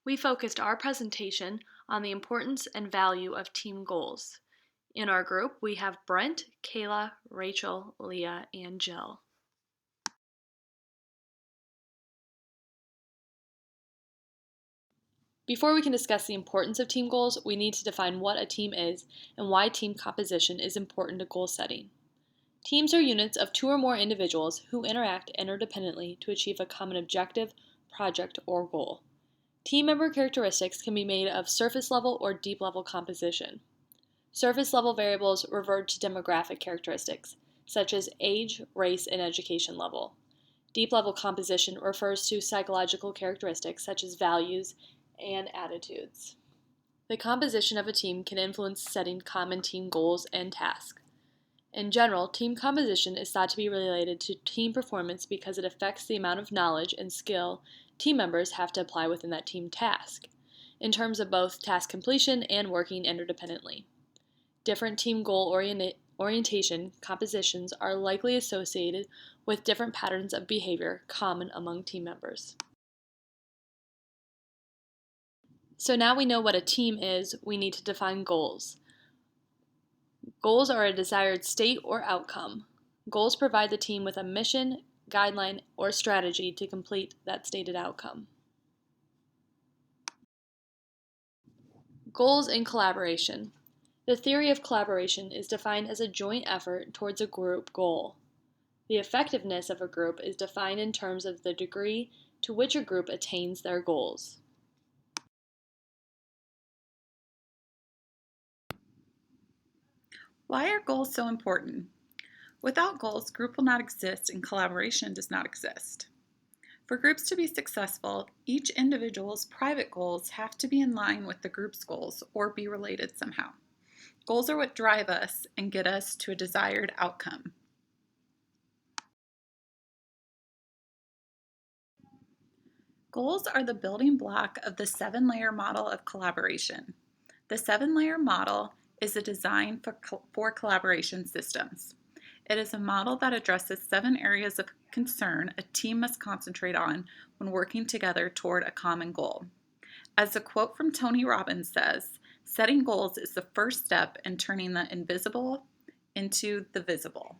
We focused our presentation on the importance and value of team goals. In our group, we have Brent, Kayla, Rachel, Leah, and Jill. Before we can discuss the importance of team goals, we need to define what a team is and why team composition is important to goal setting. Teams are units of two or more individuals who interact interdependently to achieve a common objective, project, or goal. Team member characteristics can be made of surface level or deep level composition. Surface level variables revert to demographic characteristics, such as age, race, and education level. Deep level composition refers to psychological characteristics such as values and attitudes. The composition of a team can influence setting common team goals and tasks. In general, team composition is thought to be related to team performance because it affects the amount of knowledge and skill team members have to apply within that team task, in terms of both task completion and working interdependently. Different team goal orientation compositions are likely associated with different patterns of behavior common among team members. So now we know what a team is, we need to define goals. Goals are a desired state or outcome. Goals provide the team with a mission, guideline, or strategy to complete that stated outcome. Goals in collaboration. The theory of collaboration is defined as a joint effort towards a group goal. The effectiveness of a group is defined in terms of the degree to which a group attains their goals. Why are goals so important? Without goals, group will not exist and collaboration does not exist. For groups to be successful, each individual's private goals have to be in line with the group's goals or be related somehow. Goals are what drive us and get us to a desired outcome. Goals are the building block of the 7-layer model of collaboration. The 7-layer model is a design for collaboration systems. It is a model that addresses 7 areas of concern a team must concentrate on when working together toward a common goal. As the quote from Tony Robbins says, setting goals is the first step in turning the invisible into the visible.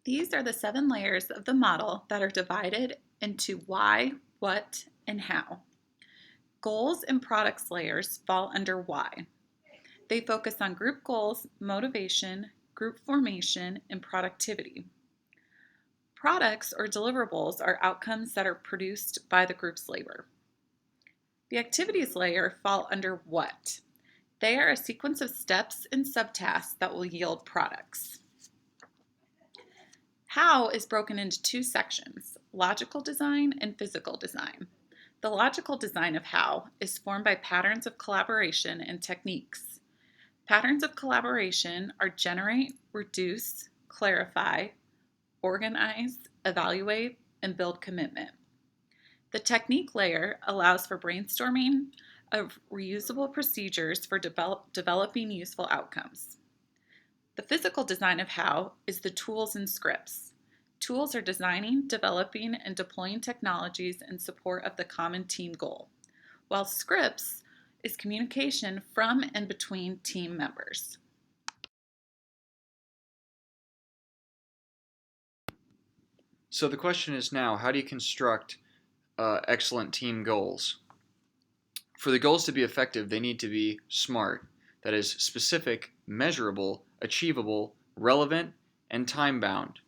These are the 7 layers of the model that are divided into why, what, and how. Goals and products layers fall under why. They focus on group goals, motivation, group formation, and productivity. Products or deliverables are outcomes that are produced by the group's labor. The activities layer fall under what. They are a sequence of steps and subtasks that will yield products. How is broken into 2 sections, logical design and physical design. The logical design of how is formed by patterns of collaboration and techniques. Patterns of collaboration are generate, reduce, clarify, organize, evaluate, and build commitment. The technique layer allows for brainstorming of reusable procedures for developing useful outcomes. The physical design of how is the tools and scripts. Tools are designing, developing, and deploying technologies in support of the common team goal, while scripts is communication from and between team members. So the question is now, how do you construct excellent team goals? For the goals to be effective, they need to be SMART, that is specific, measurable, achievable, relevant, and time-bound.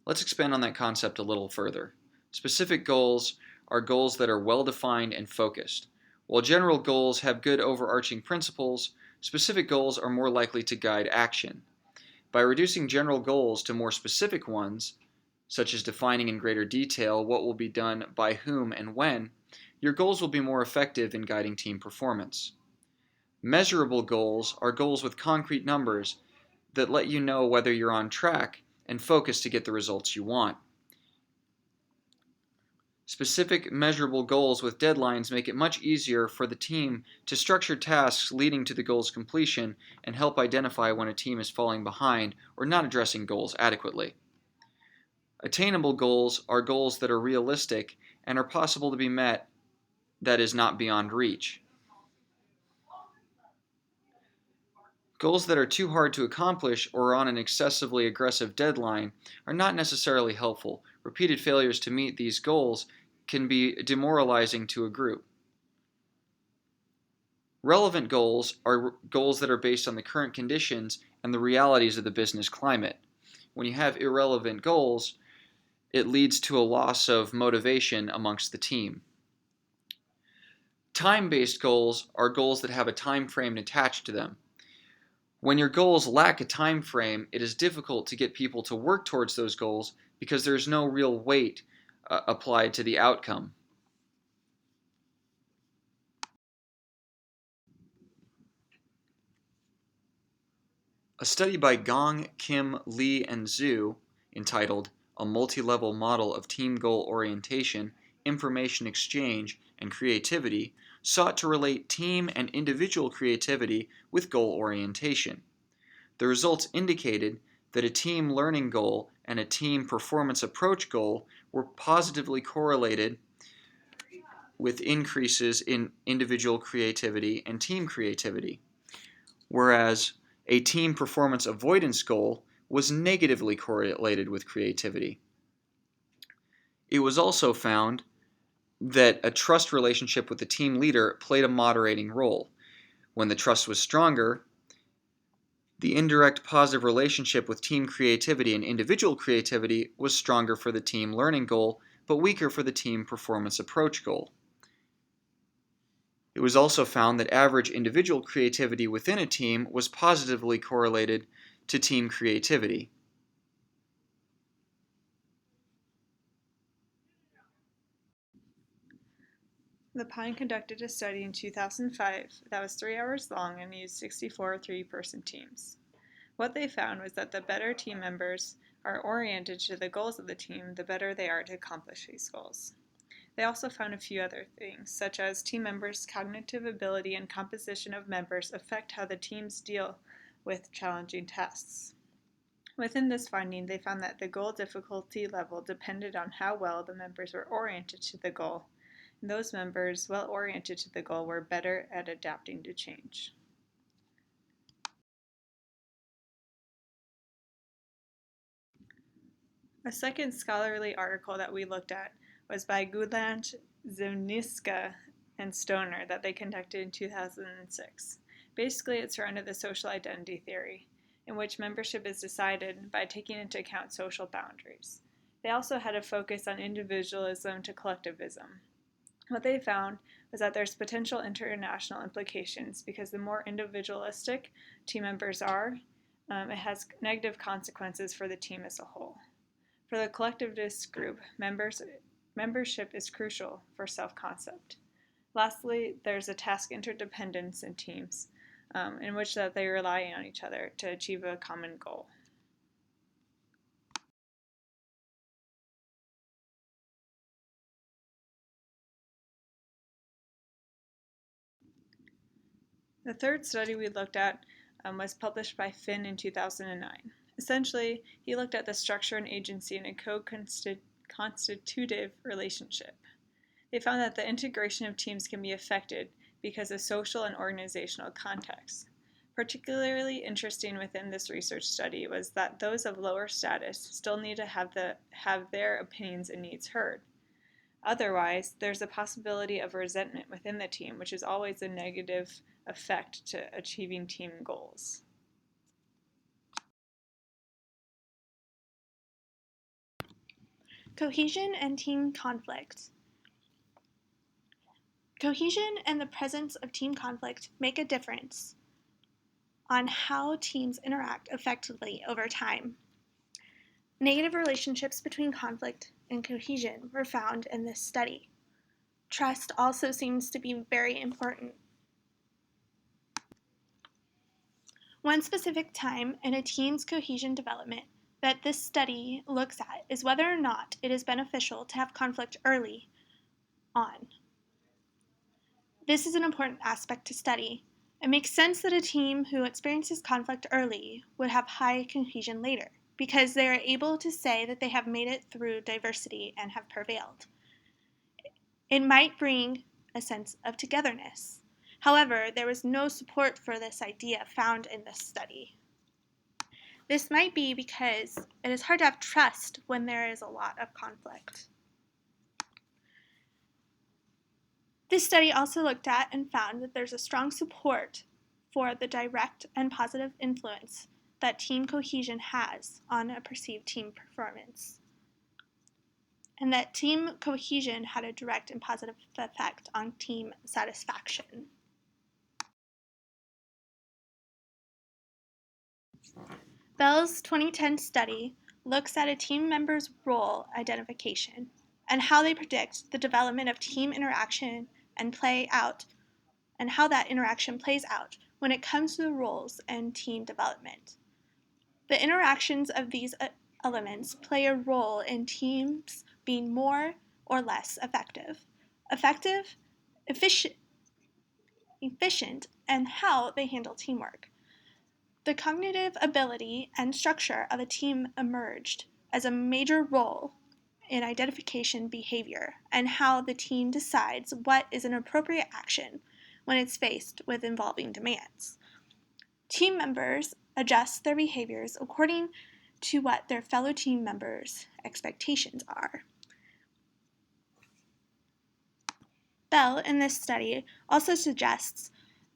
Let's expand on that concept a little further. Specific goals are goals that are well-defined and focused. While general goals have good overarching principles, specific goals are more likely to guide action. By reducing general goals to more specific ones, such as defining in greater detail what will be done by whom and when, your goals will be more effective in guiding team performance. Measurable goals are goals with concrete numbers that let you know whether you're on track and focus to get the results you want. Specific, measurable goals with deadlines make it much easier for the team to structure tasks leading to the goal's completion and help identify when a team is falling behind or not addressing goals adequately. Attainable goals are goals that are realistic and are possible to be met, that is, not beyond reach. Goals that are too hard to accomplish or are on an excessively aggressive deadline are not necessarily helpful. Repeated failures to meet these goals can be demoralizing to a group. Relevant goals are goals that are based on the current conditions and the realities of the business climate. When you have irrelevant goals, it leads to a loss of motivation amongst the team. Time-based goals are goals that have a time frame attached to them. When your goals lack a time frame, it is difficult to get people to work towards those goals because there is no real weight applied to the outcome. A study by Gong, Kim, Lee, and Zhu, entitled A Multi-Level Model of Team Goal Orientation, Information Exchange, and Creativity, sought to relate team and individual creativity with goal orientation. The results indicated that a team learning goal and a team performance approach goal were positively correlated with increases in individual creativity and team creativity, whereas a team performance avoidance goal was negatively correlated with creativity. It was also found that a trust relationship with the team leader played a moderating role. When the trust was stronger, the indirect positive relationship with team creativity and individual creativity was stronger for the team learning goal, but weaker for the team performance approach goal. It was also found that average individual creativity within a team was positively correlated to team creativity. The Pine conducted a study in 2005 that was 3 hours long and used 64 three-person teams. What they found was that the better team members are oriented to the goals of the team, the better they are to accomplish these goals. They also found a few other things, such as team members' cognitive ability and composition of members affect how the teams deal with challenging tasks. Within this finding, they found that the goal difficulty level depended on how well the members were oriented to the goal. And those members well oriented to the goal were better at adapting to change. A second scholarly article that we looked at was by Gudland, Zimniska, and Stoner that they conducted in 2006. Basically, it surrounded the social identity theory, in which membership is decided by taking into account social boundaries. They also had a focus on individualism to collectivism. What they found was that there's potential international implications because the more individualistic team members are, it has negative consequences for the team as a whole. For the collectivist group, membership is crucial for self-concept. Lastly, there's a task interdependence in teams, in which that they rely on each other to achieve a common goal. The third study we looked at was published by Finn in 2009. Essentially, he looked at the structure and agency in a co-constitutive relationship. They found that the integration of teams can be affected because of social and organizational contexts. Particularly interesting within this research study was that those of lower status still need to have their opinions and needs heard. Otherwise, there's a possibility of resentment within the team, which is always a negative effect to achieving team goals. Cohesion and team conflict. Cohesion and the presence of team conflict make a difference on how teams interact effectively over time. Negative relationships between conflict and cohesion were found in this study. Trust also seems to be very important. One specific time in a team's cohesion development that this study looks at is whether or not it is beneficial to have conflict early on. This is an important aspect to study. It makes sense that a team who experiences conflict early would have high cohesion later, because they are able to say that they have made it through diversity and have prevailed. It might bring a sense of togetherness. However, there was no support for this idea found in this study. This might be because it is hard to have trust when there is a lot of conflict. This study also looked at and found that there's a strong support for the direct and positive influence that team cohesion has on a perceived team performance, and that team cohesion had a direct and positive effect on team satisfaction. Bell's 2010 study looks at a team member's role identification and how they predict the development of team interaction and how that interaction plays out when it comes to the roles and team development. The interactions of these elements play a role in teams being more or less effective, efficient, and how they handle teamwork. The cognitive ability and structure of a team emerged as a major role in identification behavior and how the team decides what is an appropriate action when it's faced with involving demands. Team members adjust their behaviors according to what their fellow team members' expectations are. Bell, in this study, also suggests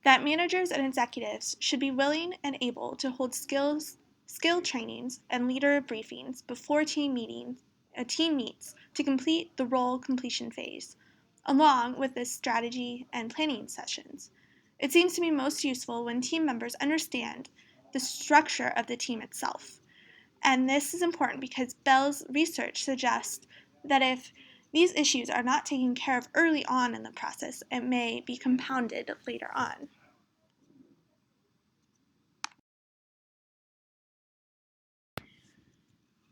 that managers and executives should be willing and able to hold skill trainings and leader briefings before a team meets to complete the role completion phase, along with the strategy and planning sessions. It seems to be most useful when team members understand the structure of the team itself. And this is important because Bell's research suggests that if these issues are not taken care of early on in the process, it may be compounded later on.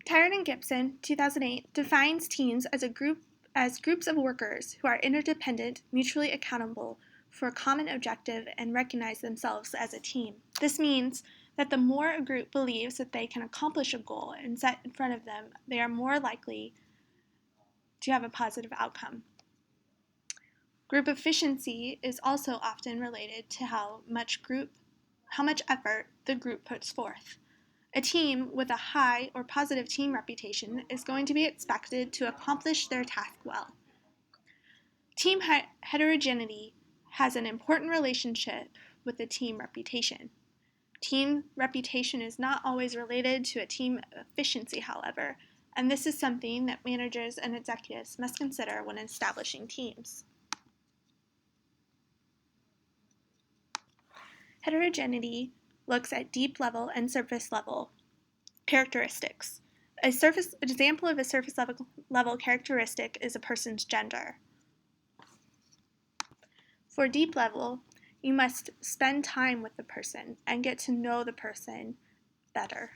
Tyrant and Gibson, 2008, defines teams as groups of workers who are interdependent, mutually accountable for a common objective, and recognize themselves as a team. This means that the more a group believes that they can accomplish a goal and set in front of them, they are more likely to have a positive outcome. Group efficiency is also often related to how much effort the group puts forth. A team with a high or positive team reputation is going to be expected to accomplish their task well. Team heterogeneity has an important relationship with the team reputation. Team reputation is not always related to a team efficiency, however, and this is something that managers and executives must consider when establishing teams. Heterogeneity looks at deep level and surface level characteristics. An example of a surface level characteristic is a person's gender. For deep level, you must spend time with the person and get to know the person better.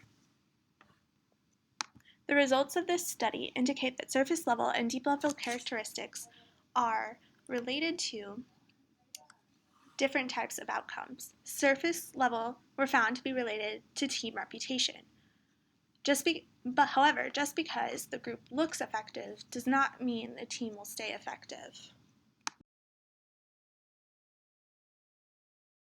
The results of this study indicate that surface level and deep level characteristics are related to different types of outcomes. Surface level were found to be related to team reputation. However, just because the group looks effective does not mean the team will stay effective.